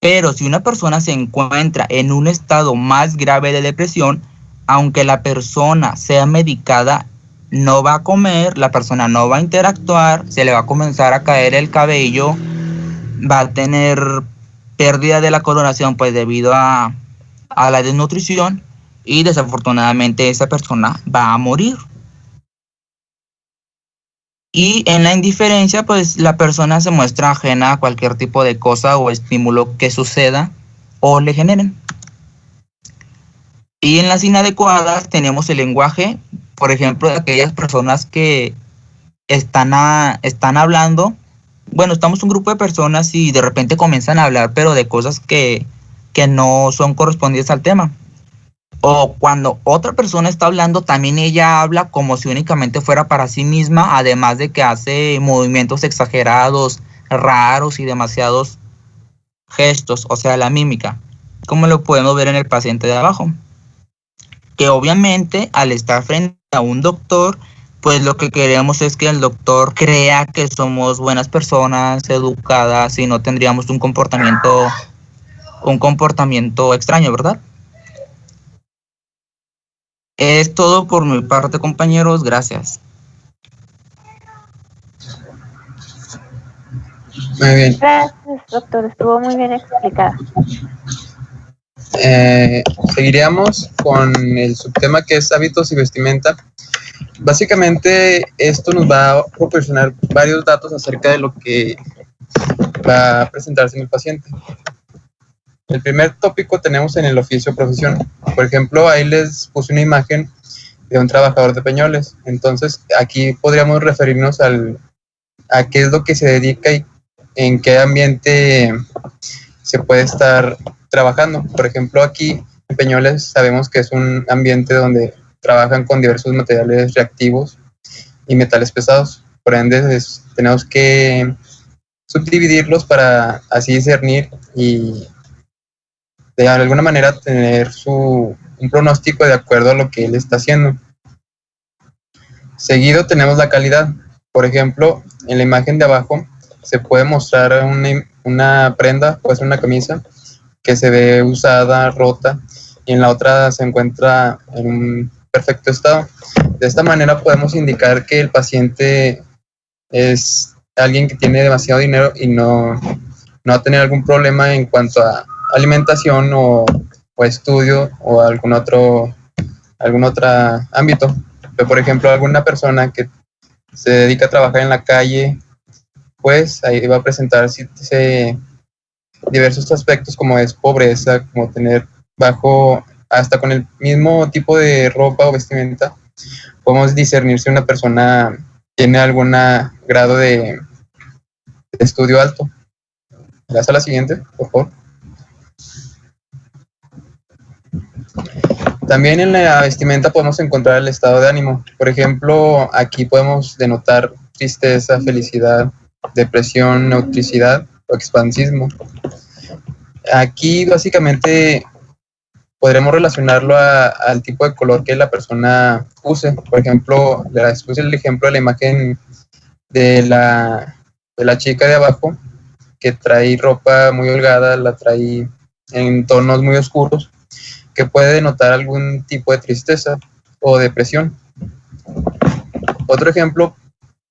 Pero si una persona se encuentra en un estado más grave de depresión, aunque la persona sea medicada, no va a comer, la persona no va a interactuar, se le va a comenzar a caer el cabello, va a tener pérdida de la coloración pues debido a la desnutrición, y desafortunadamente esa persona va a morir. Y en la indiferencia, pues la persona se muestra ajena a cualquier tipo de cosa o estímulo que suceda o le generen. Y en las inadecuadas tenemos el lenguaje, por ejemplo, de aquellas personas que están hablando. Bueno, estamos un grupo de personas y de repente comienzan a hablar, pero de cosas que no son correspondientes al tema. O cuando otra persona está hablando, también ella habla como si únicamente fuera para sí misma, además de que hace movimientos exagerados, raros y demasiados gestos, o sea, la mímica, como lo podemos ver en el paciente de abajo. Que obviamente al estar frente a un doctor, pues lo que queremos es que el doctor crea que somos buenas personas, educadas, y no tendríamos un comportamiento extraño, ¿verdad? Es todo por mi parte, compañeros. Gracias. Muy bien. Gracias, doctor. Estuvo muy bien explicada. Seguiríamos con el subtema que es hábitos y vestimenta. Básicamente esto nos va a proporcionar varios datos acerca de lo que va a presentarse en el paciente. El primer tópico tenemos en el oficio o profesión. Por ejemplo, ahí les puse una imagen de un trabajador de Peñoles. Entonces, aquí podríamos referirnos a qué es lo que se dedica y en qué ambiente se puede estar trabajando. Por ejemplo, aquí en Peñoles sabemos que es un ambiente donde trabajan con diversos materiales reactivos y metales pesados. Por ende, tenemos que subdividirlos para así discernir y de alguna manera tener un pronóstico de acuerdo a lo que él está haciendo. Seguido tenemos la calidad. Por ejemplo, en la imagen de abajo se puede mostrar una prenda, puede ser una camisa, que se ve usada, rota, y en la otra se encuentra en un perfecto estado. De esta manera podemos indicar que el paciente es alguien que tiene demasiado dinero y no va a tener algún problema en cuanto a alimentación o estudio o algún otro ámbito. Pero, por ejemplo, alguna persona que se dedica a trabajar en la calle, pues ahí va a presentarse diversos aspectos como es pobreza, como tener bajo, hasta con el mismo tipo de ropa o vestimenta, podemos discernir si una persona tiene algún grado de estudio alto. ¿Vas a la siguiente, por favor? También en la vestimenta podemos encontrar el estado de ánimo. Por ejemplo, aquí podemos denotar tristeza, felicidad, depresión, neutricidad o expansismo. Aquí básicamente podremos relacionarlo al tipo de color que la persona use. Por ejemplo, les puse el ejemplo de la imagen de la chica de abajo, que trae ropa muy holgada, la trae en tonos muy oscuros, que puede denotar algún tipo de tristeza o depresión. Otro ejemplo,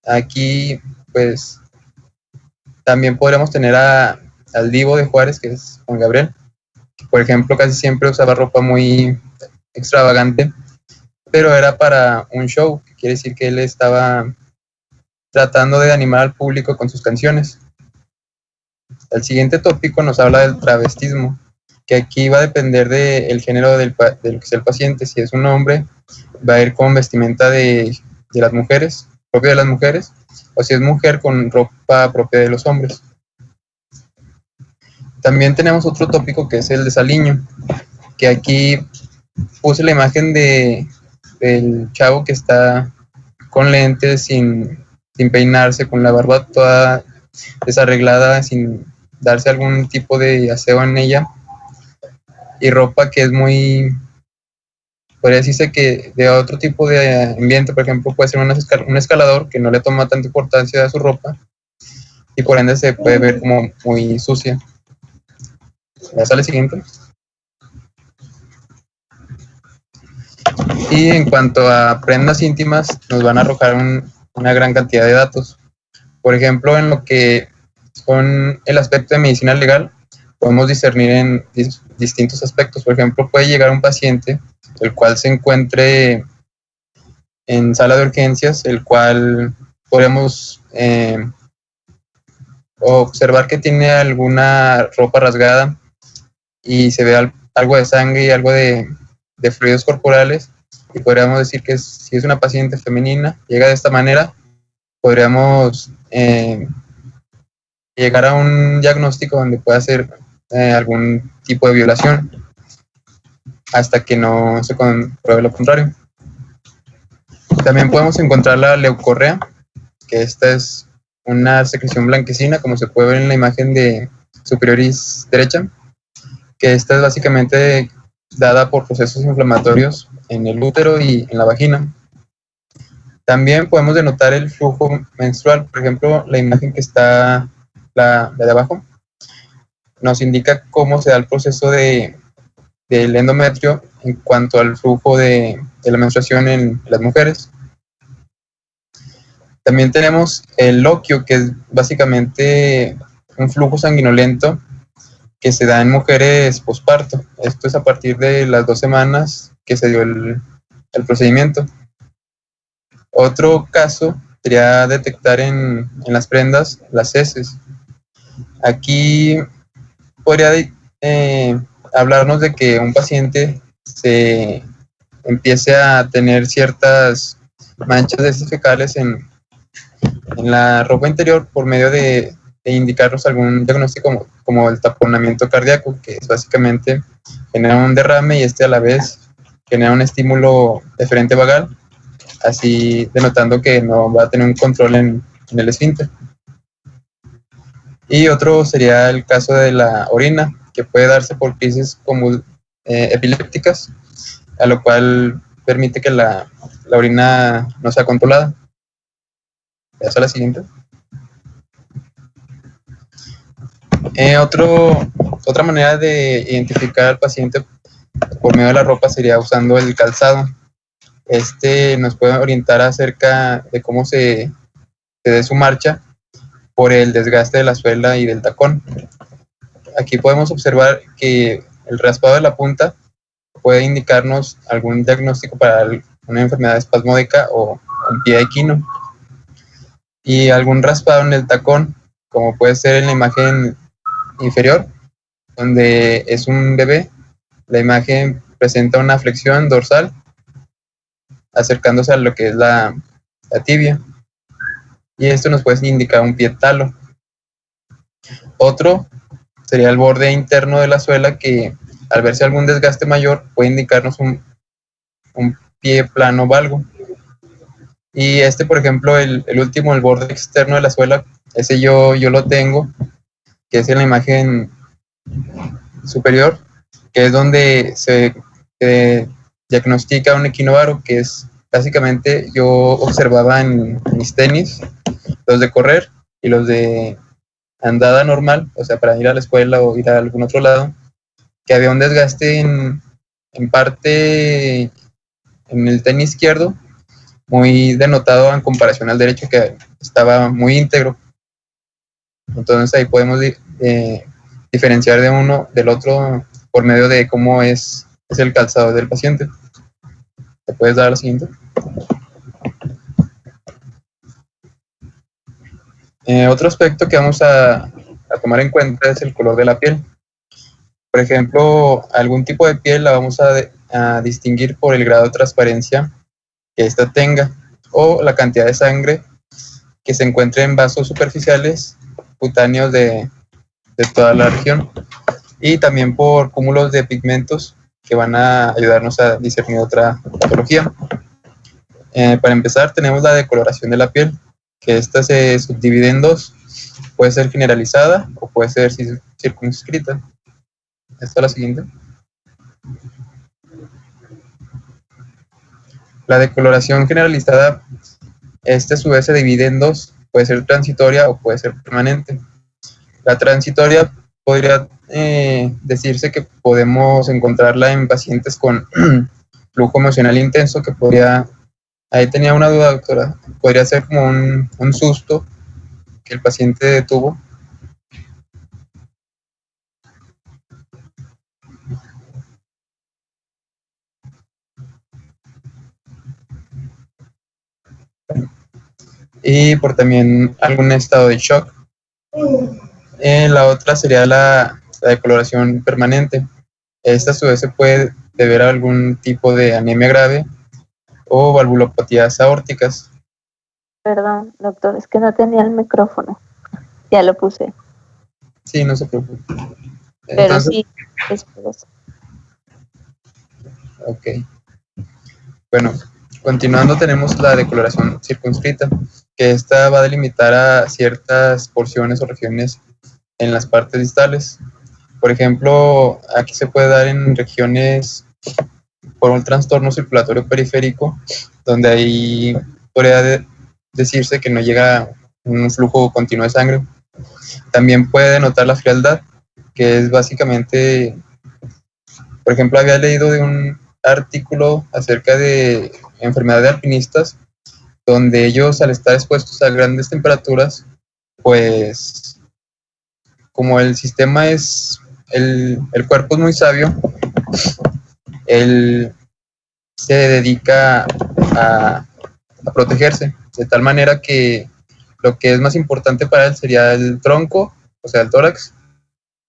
aquí pues también podríamos tener al Divo de Juárez, que es Juan Gabriel, que por ejemplo casi siempre usaba ropa muy extravagante, pero era para un show, que quiere decir que él estaba tratando de animar al público con sus canciones. El siguiente tópico nos habla del travestismo, que aquí va a depender del género del que sea el paciente. Si es un hombre, va a ir con vestimenta de las mujeres, propia de las mujeres, o si es mujer, con ropa propia de los hombres. También tenemos otro tópico que es el desaliño, que aquí puse la imagen del chavo que está con lentes, sin peinarse, con la barba toda desarreglada, sin darse algún tipo de aseo en ella, y ropa que es muy, podría decirse que de otro tipo de ambiente. Por ejemplo, puede ser un escalador que no le toma tanta importancia a su ropa y por ende se puede ver como muy sucia. ¿Ya sale el siguiente? Y en cuanto a prendas íntimas, nos van a arrojar una gran cantidad de datos. Por ejemplo, en lo que son el aspecto de medicina legal, podemos discernir en distintos aspectos. Por ejemplo, puede llegar un paciente el cual se encuentre en sala de urgencias, el cual podemos observar que tiene alguna ropa rasgada y se ve algo de sangre y algo de fluidos corporales, y podríamos decir que si es una paciente femenina, llega de esta manera, podríamos llegar a un diagnóstico donde pueda ser algún tipo de violación, hasta que no se compruebe lo contrario. También podemos encontrar la leucorrea, que esta es una secreción blanquecina, como se puede ver en la imagen de superioris derecha, que esta es básicamente dada por procesos inflamatorios en el útero y en la vagina. También podemos denotar el flujo menstrual. Por ejemplo, la imagen que está la de abajo nos indica cómo se da el proceso del endometrio en cuanto al flujo de la menstruación en las mujeres. También tenemos el loquio, que es básicamente un flujo sanguinolento que se da en mujeres posparto. Esto es a partir de las 2 semanas que se dio el procedimiento. Otro caso sería detectar en las prendas las heces. Aquí podría hablarnos de que un paciente se empiece a tener ciertas manchas de heces fecales en la ropa interior por medio de indicarnos algún diagnóstico como el taponamiento cardíaco, que es básicamente genera un derrame y a la vez genera un estímulo deferente vagal, así denotando que no va a tener un control en el esfínter. Y otro sería el caso de la orina, que puede darse por crisis como epilépticas, a lo cual permite que la orina no sea controlada. ¿Esa es la siguiente? Otra manera de identificar al paciente por medio de la ropa sería usando el calzado. Este nos puede orientar acerca de cómo se dé su marcha por el desgaste de la suela y del tacón. Aquí podemos observar que el raspado de la punta puede indicarnos algún diagnóstico para una enfermedad espasmódica o un pie equino. Y algún raspado en el tacón, como puede ser en la imagen inferior, donde es un bebé. La imagen presenta una flexión dorsal acercándose a lo que es la tibia, y esto nos puede indicar un pie talo. Otro sería el borde interno de la suela, que al verse algún desgaste mayor puede indicarnos un pie plano valgo. Y por ejemplo, el último, el borde externo de la suela, ese yo lo tengo, que es en la imagen superior, que es donde se diagnostica un equinovaro, que es básicamente yo observaba en mis tenis, los de correr y los de andada normal, o sea, para ir a la escuela o ir a algún otro lado, que había un desgaste en parte en el tenis izquierdo, muy denotado en comparación al derecho, que estaba muy íntegro. Entonces ahí podemos diferenciar de uno del otro por medio de cómo es el calzado del paciente. ¿Te puedes dar la siguiente? Otro aspecto que vamos a tomar en cuenta es el color de la piel. Por ejemplo, algún tipo de piel la vamos a distinguir por el grado de transparencia que ésta tenga, o la cantidad de sangre que se encuentre en vasos superficiales cutáneos de toda la región, y también por cúmulos de pigmentos que van a ayudarnos a discernir otra patología. Para empezar, tenemos la decoloración de la piel, que esta se subdivide en dos. Puede ser generalizada o puede ser circunscrita. Esta es la siguiente. La decoloración generalizada, a su vez se divide en dos. Puede ser transitoria o puede ser permanente. La transitoria podría decirse que podemos encontrarla en pacientes con flujo emocional intenso, que podría... Ahí tenía una duda, doctora. ¿Podría ser como un susto que el paciente tuvo? Y por también algún estado de shock. La otra sería la decoloración permanente. Esta a su vez se puede deber a algún tipo de anemia grave o valvulopatías aórticas. Perdón, doctor, es que no tenía el micrófono. Ya lo puse. Sí, no se preocupe. Pero entonces, sí, es por eso. Ok. Bueno, continuando tenemos la decoloración circunscrita, que esta va a delimitar a ciertas porciones o regiones en las partes distales. Por ejemplo, aquí se puede dar en regiones por un trastorno circulatorio periférico, donde ahí podría decirse que no llega un flujo continuo de sangre. También puede denotar la frialdad, que es básicamente, por ejemplo, había leído de un artículo acerca de enfermedad de alpinistas, donde ellos, al estar expuestos a grandes temperaturas, pues como el sistema es, el cuerpo es muy sabio, él se dedica a protegerse, de tal manera que lo que es más importante para él sería el tronco, o sea, el tórax,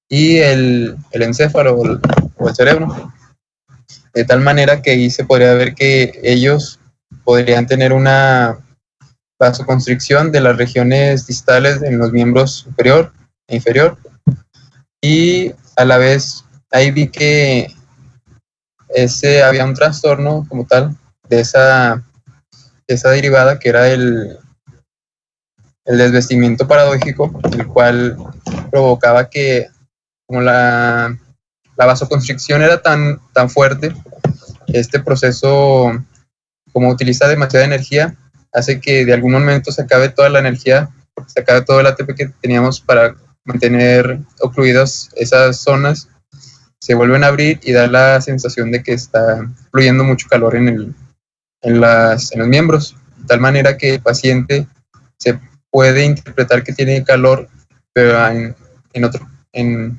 y el encéfalo o el cerebro. De tal manera que ahí se podría ver que ellos podrían tener una vasoconstricción de las regiones distales en los miembros superior e inferior. Y a la vez ahí vi que había un trastorno como tal de esa derivada, que era el desvestimiento paradójico, el cual provocaba que, como la vasoconstricción era tan fuerte, este proceso, como utiliza demasiada energía, hace que de algún momento se acabe toda la energía, se acabe todo el ATP que teníamos para mantener ocluidas esas zonas, se vuelven a abrir y da la sensación de que está fluyendo mucho calor en los miembros, de tal manera que el paciente se puede interpretar que tiene calor, pero en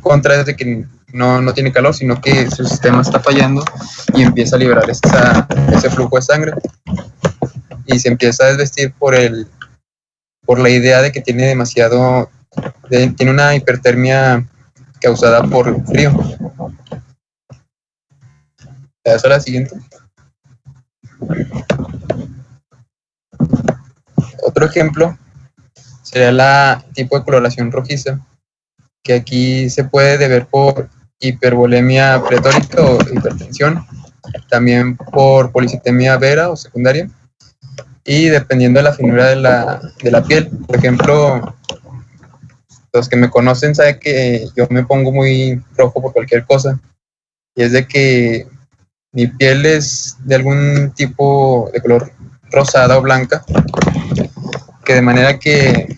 contra de que no tiene calor, sino que su sistema está fallando y empieza a liberar ese flujo de sangre, y se empieza a desvestir por la idea de que tiene tiene una hipertermia causada por frío. ¿Te das a la siguiente? Otro ejemplo sería la tipo de coloración rojiza, que aquí se puede deber por hipervolemia pletórica o hipertensión, también por policitemia vera o secundaria, y dependiendo de la finura de la piel. Por ejemplo, los que me conocen saben que yo me pongo muy rojo por cualquier cosa, y es de que mi piel es de algún tipo de color rosada o blanca, que de manera que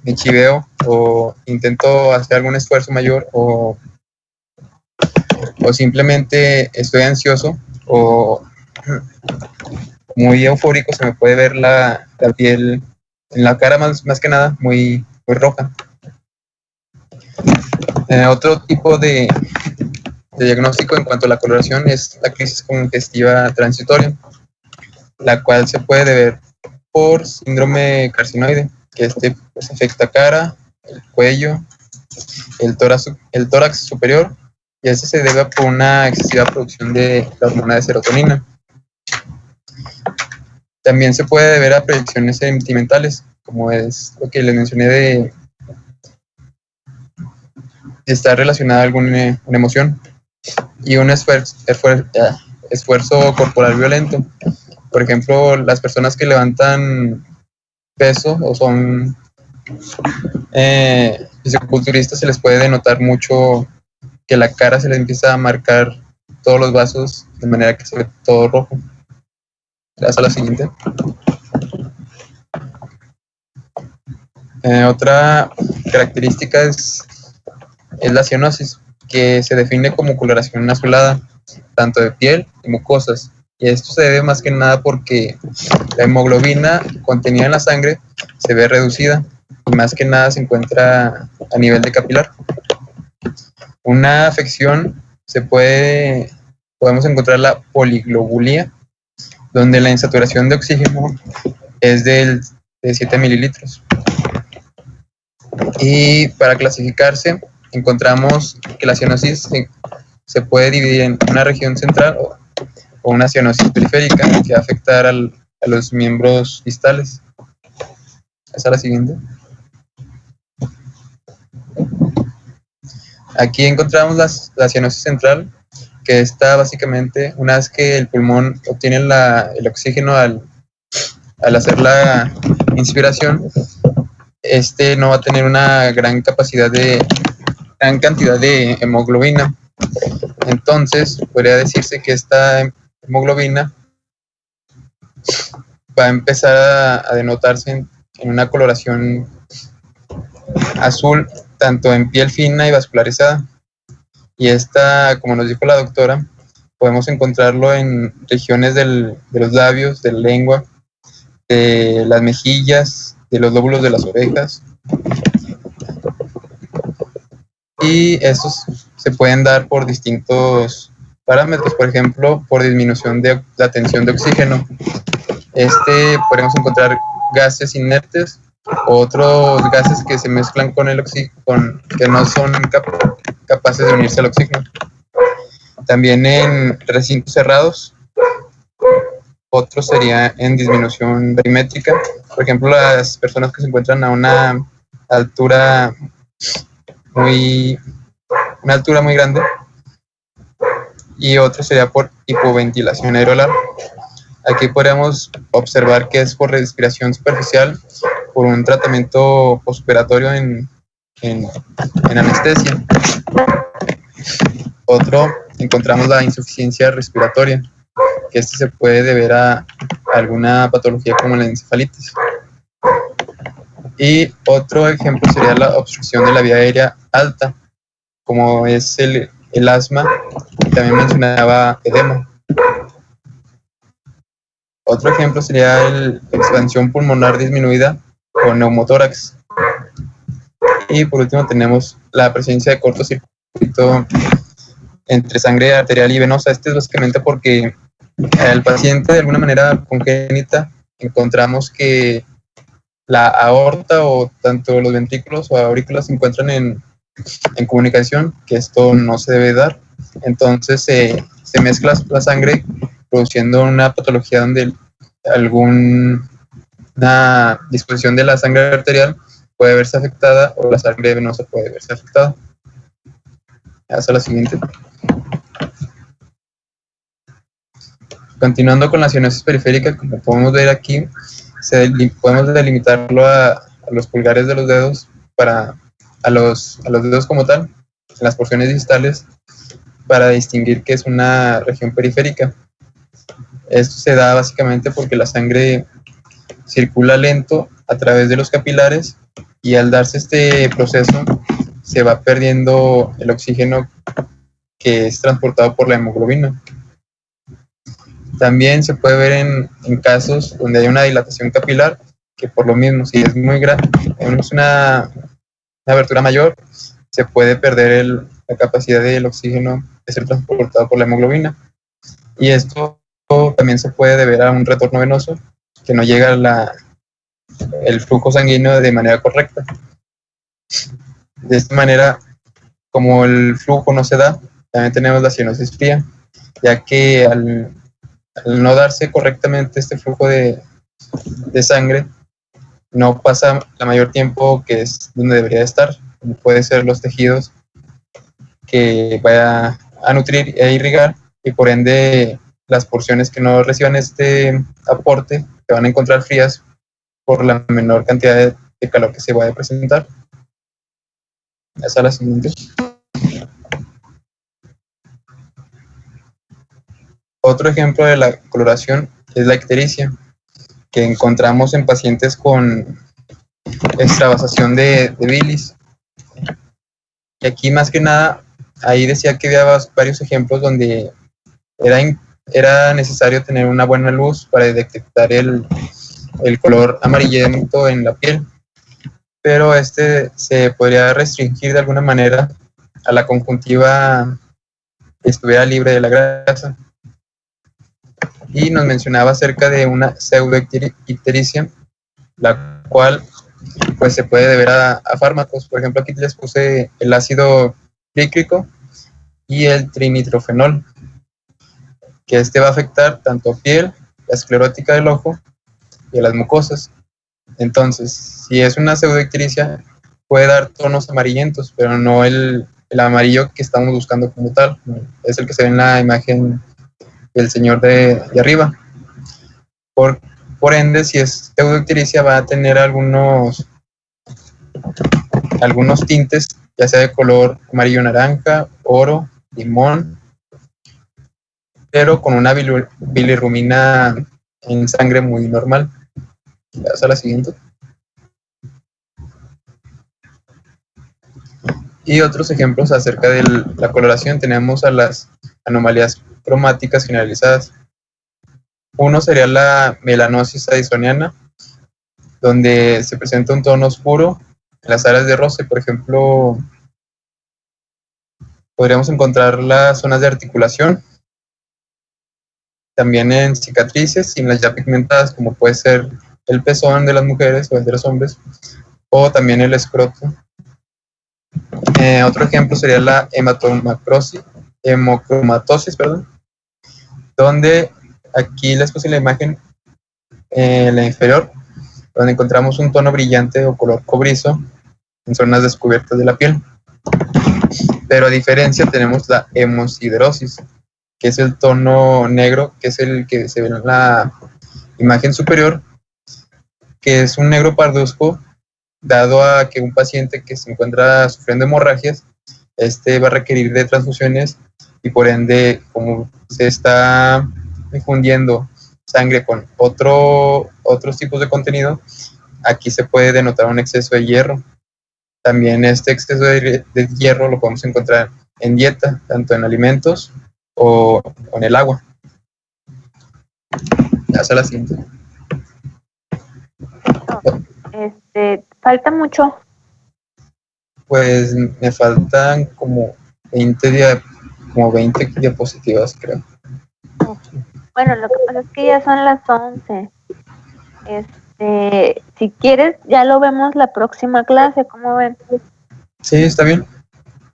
me chiveo o intento hacer algún esfuerzo mayor o simplemente estoy ansioso o muy eufórico, se me puede ver la piel en la cara más que nada muy roja. Otro tipo de diagnóstico en cuanto a la coloración es la crisis congestiva transitoria, la cual se puede deber por síndrome carcinoide, que pues, afecta cara, el cuello, el tórax superior, y este se debe por una excesiva producción de la hormona de serotonina. También se puede deber a proyecciones sentimentales, como es lo que les mencioné de estar relacionada a alguna una emoción, y un esfuerzo corporal violento. Por ejemplo, las personas que levantan peso o son fisiculturistas, se les puede denotar mucho que la cara se les empieza a marcar todos los vasos de manera que se ve todo rojo. Gracias a la siguiente. Otra característica es la cianosis, que se define como coloración azulada, tanto de piel y mucosas. Y esto se debe más que nada porque la hemoglobina contenida en la sangre se ve reducida y más que nada se encuentra a nivel de capilar. Una afección podemos encontrar la poliglobulia, donde la insaturación de oxígeno es de 7 mililitros. Y para clasificarse, encontramos que la cianosis se puede dividir en una región central o una cianosis periférica, que va a afectar a los miembros distales. Esa es la siguiente. Aquí encontramos la cianosis central, que está básicamente una vez que el pulmón obtiene el oxígeno al hacer la inspiración, no va a tener una gran cantidad de hemoglobina. Entonces, podría decirse que esta hemoglobina va a empezar a denotarse en una coloración azul, tanto en piel fina y vascularizada. Y como nos dijo la doctora, podemos encontrarlo en regiones de los labios, de la lengua, de las mejillas, de los lóbulos de las orejas. Y estos se pueden dar por distintos parámetros, por ejemplo, por disminución de la tensión de oxígeno. Podemos encontrar gases inertes, otros gases que se mezclan con el oxígeno, que no son capaces de unirse al oxígeno. También en recintos cerrados. Otro sería en disminución barimétrica. Por ejemplo, las personas que se encuentran a una altura muy grande. Y otro sería por hipoventilación aerolar. Aquí podemos observar que es por respiración superficial, por un tratamiento postoperatorio en anestesia. Otro, encontramos la insuficiencia respiratoria, que se puede deber a alguna patología como la encefalitis. Y otro ejemplo sería la obstrucción de la vía aérea alta, como es el asma, y también mencionaba edema. Otro ejemplo sería la expansión pulmonar disminuida o neumotórax. Y por último tenemos la presencia de cortocircuito entre sangre arterial y venosa. Es básicamente porque al paciente de alguna manera congénita encontramos que la aorta o tanto los ventrículos o aurículas se encuentran en comunicación, que esto no se debe dar. Entonces se mezcla la sangre produciendo una patología donde alguna disposición de la sangre arterial puede verse afectada o la sangre venosa puede verse afectada. Hasta la siguiente. Continuando con la cianosis periférica, como podemos ver aquí, podemos delimitarlo a los pulgares de los dedos a los dedos como tal, en las porciones distales, para distinguir que es una región periférica. Esto se da básicamente porque la sangre circula lento a través de los capilares y al darse este proceso se va perdiendo el oxígeno que es transportado por la hemoglobina. También se puede ver en casos donde hay una dilatación capilar, que por lo mismo, si es muy grande, es una abertura mayor, se puede perder la capacidad del oxígeno de ser transportado por la hemoglobina. Y esto también se puede deber a un retorno venoso, que no llega el flujo sanguíneo de manera correcta. De esta manera, como el flujo no se da, también tenemos la cianosis fría, ya que al no darse correctamente este flujo de sangre, no pasa la mayor tiempo que es donde debería estar, como puede ser los tejidos que vaya a nutrir e irrigar, y por ende las porciones que no reciban este aporte se van a encontrar frías por la menor cantidad de calor que se vaya a presentar. Esa es la siguiente. Otro ejemplo de la coloración es la ictericia, que encontramos en pacientes con extravasación de bilis. Y aquí más que nada, ahí decía que había varios ejemplos donde era necesario tener una buena luz para detectar el color amarillento en la piel, pero se podría restringir de alguna manera a la conjuntiva que estuviera libre de la grasa. Y nos mencionaba acerca de una pseudoictericia, la cual pues se puede deber a fármacos. Por ejemplo, aquí les puse el ácido clícrico y el trinitrofenol, que va a afectar tanto piel, la esclerótica del ojo y a las mucosas. Entonces, si es una pseudoictericia, puede dar tonos amarillentos, pero no el amarillo que estamos buscando como tal. Es el que se ve en la imagen del señor de arriba. Por ende, si es pseudoictericia, va a tener algunos tintes, ya sea de color amarillo naranja, oro, limón, pero con una bilirrubina en sangre muy normal. Vamos a la siguiente. Y otros ejemplos acerca de la coloración tenemos a las anomalías cromáticas generalizadas. Uno sería la melanosis addisoniana, donde se presenta un tono oscuro en las áreas de roce. Por ejemplo, podríamos encontrar las zonas de articulación, también en cicatrices y en las ya pigmentadas, como puede ser el pezón de las mujeres o el de los hombres, o también el escroto. Otro ejemplo sería la hemocromatosis, donde aquí les puse la imagen en la inferior, donde encontramos un tono brillante o color cobrizo en zonas descubiertas de la piel. Pero a diferencia tenemos la hemosiderosis, que es el tono negro, que es el que se ve en la imagen superior, que es un negro parduzco, dado a que un paciente que se encuentra sufriendo hemorragias, va a requerir de transfusiones, y por ende, como se está difundiendo sangre con otros tipos de contenido, aquí se puede denotar un exceso de hierro. También este exceso de hierro lo podemos encontrar en dieta, tanto en alimentos o en el agua. Hasta la siguiente. Falta mucho. Pues me faltan como 20 diapositivas, creo. Bueno, lo que pasa es que ya son las 11. Si quieres, ya lo vemos la próxima clase, ¿cómo ven? Sí, está bien.